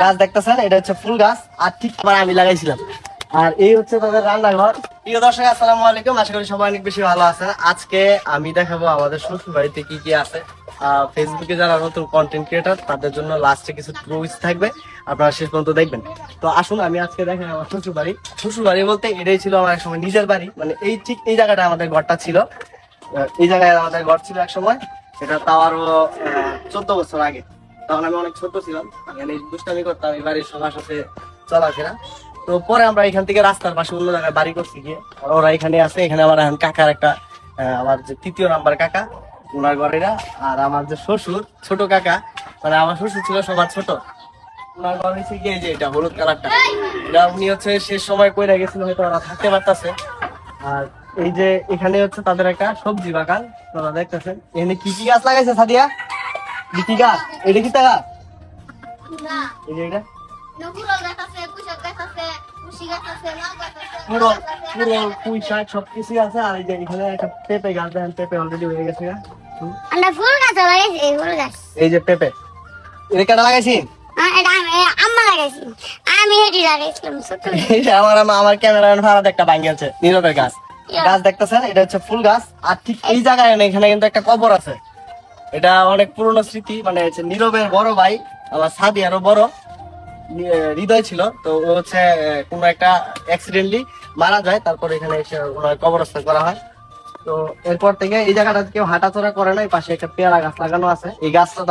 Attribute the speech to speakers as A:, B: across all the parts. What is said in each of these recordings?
A: গাছ দেখতেছেন, এটা হচ্ছে ফুল গাছ। আর ঠিক আবার আমি লাগাইছিলাম। আর এই হচ্ছে তাদের রান্নাঘর। প্রিয় দর্শক, আসসালামু আলাইকুম। আশা করি সবাই অনেক বেশি ভালো আছেন। আজকে আমি দেখাবো আমাদের শ্বশুর বাড়িতে কি কি আছে। ফেসবুকে যারা নতুন কন্টেন্ট ক্রিয়েটর তাদের জন্য লাস্টে কিছু ট্রুইস থাকবে, আপনারা শেষ পর্যন্ত দেখবেন। তো আসুন আমি আজকে দেখাই আমার শ্বশুর বাড়ি। শ্বশুর বাড়ি বলতে এটাই ছিল আমার এক সময় নিজের বাড়ি, মানে এই ঠিক এই জায়গাটা আমাদের ঘরটা ছিল। এই জায়গায় আমাদের ঘর ছিল এক সময়, এটা তাও আরো 14 বছর আগে। তখন আমি অনেক ছোট ছিলাম, এখানে দুষ্টামি করতাম এই বাড়ির সবার সাথে চলাফেরা। তো পরে আমরা এখান থেকে রাস্তার পাশে অন্য জায়গায় বাড়ি করছি গিয়ে, ওরা এখানে আছে। এখানে আমার এখন কাকার একটা আমার যে 3য় নাম্বার কাকা, ওনার ঘরেরা। আর আমার যে শ্বশুর ছোট কাকা, মানে আমার শ্বশুর ছিল সবার ছোট, ওনার ঘর হয়েছে গিয়ে যে এটা হলুদ কালারটা। এটা উনি হচ্ছে শেষ সময় কইরা গেছিল, হয়তো ওরা থাকতে পারতেছে। আর এই যে এখানে হচ্ছে তাদের একটা সবজি বাগান, আপনারা দেখতেছেন। এখানে কি কি গাছ লাগাইছে সাদিয়া? কি গাছ? এটা কি গাছ? এই যে এটা পুঁই শাক সবকিছু আছে। আর এই যে এখানে একটা পেঁপে গাছ, দেখেন পেঁপে অলরেডি হয়ে গেছে। এই যে পেঁপে, এটা কেন লাগাইছি? আমার ক্যামেরাম্যান ভাড়া একটা ভাঙিয়েছে নীরবের গাছ। গাছ দেখতেছেন, এটা হচ্ছে ফুল গাছ। আর ঠিক এই জায়গায় এখানে কিন্তু একটা কবর আছে। এটা অনেক পুরনো স্মৃতি, মানে হচ্ছে নীরবের বড় ভাই আমার সাদিয়ারও বড় হৃদয় ছিল। তো ও হচ্ছে কোনো একটা অ্যাক্সিডেন্টলি মারা যায়, তারপর এখানে এসে ওনার কবরস্থান করা হয়। তো এরপর থেকে এই জায়গাটা কেউ হাঁটাচড়া করে না। পাশে একটা পেয়ারা গাছ লাগানো আছে, এই গাছটা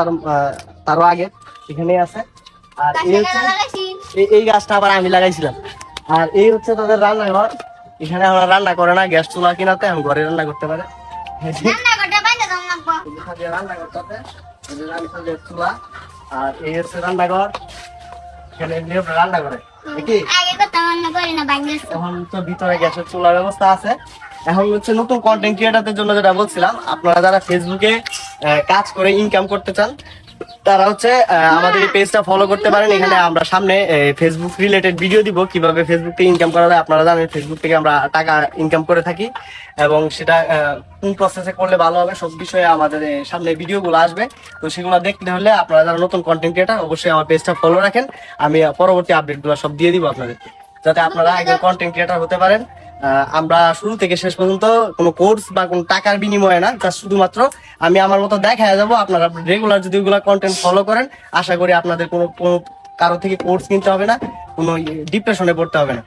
A: তারও আগে এখানেই আছে। আর এই হচ্ছে এই গাছটা আবার আমি লাগাইছিলাম। আর এই হচ্ছে তাদের রান্নাঘর। এখানে আমরা রান্না করে না, গ্যাস চুলা কিনাতে এখন ঘরে রান্না করতে পারে। চুলা। আর এই হচ্ছে রান্নাঘর, এখানে রান্না করে এখন তো ভিতরে গ্যাসের চুলার ব্যবস্থা আছে। এখন হচ্ছে নতুন কন্টেন্ট ক্রিয়েটরদের জন্য যেটা বলছিলাম, আপনারা যারা ফেসবুকে কাজ করে ইনকাম করতে চান তারা হচ্ছে আমাদের এই পেজটা ফলো করতে পারেন। এখানে আমরা সামনে ফেসবুক রিলেটেড ভিডিও দিব, কিভাবে ফেসবুক থেকে ইনকাম করা যায়। আপনারা জানেন ফেসবুক থেকে আমরা টাকা ইনকাম করে থাকি, এবং সেটা কোন প্রসেসে করলে ভালো হবে সব বিষয়ে আমাদের সামনে ভিডিওগুলো আসবে। তো সেগুলো দেখতে হলে আপনারা যারা নতুন কন্টেন্ট ক্রিয়েটর অবশ্যই আমার পেজটা ফলো রাখেন। আমি পরবর্তী আপডেটগুলো সব দিয়ে দিব আপনাদেরকে, যাতে আপনারা একজন কন্টেন্ট ক্রিয়েটর হতে পারেন। আমরা শুরু থেকে শেষ পর্যন্ত কোনো কোর্স বা কোনো টাকার বিনিময়ে না, তা শুধুমাত্র আমি আমার মতো দেখায় যাবো। আপনারা রেগুলার যদি ওগুলা কন্টেন্ট ফলো করেন, আশা করি আপনাদের কোনো কারো থেকে কোর্স কিনতে হবে না, কোনো ডিপ্রেশনে পড়তে হবে না।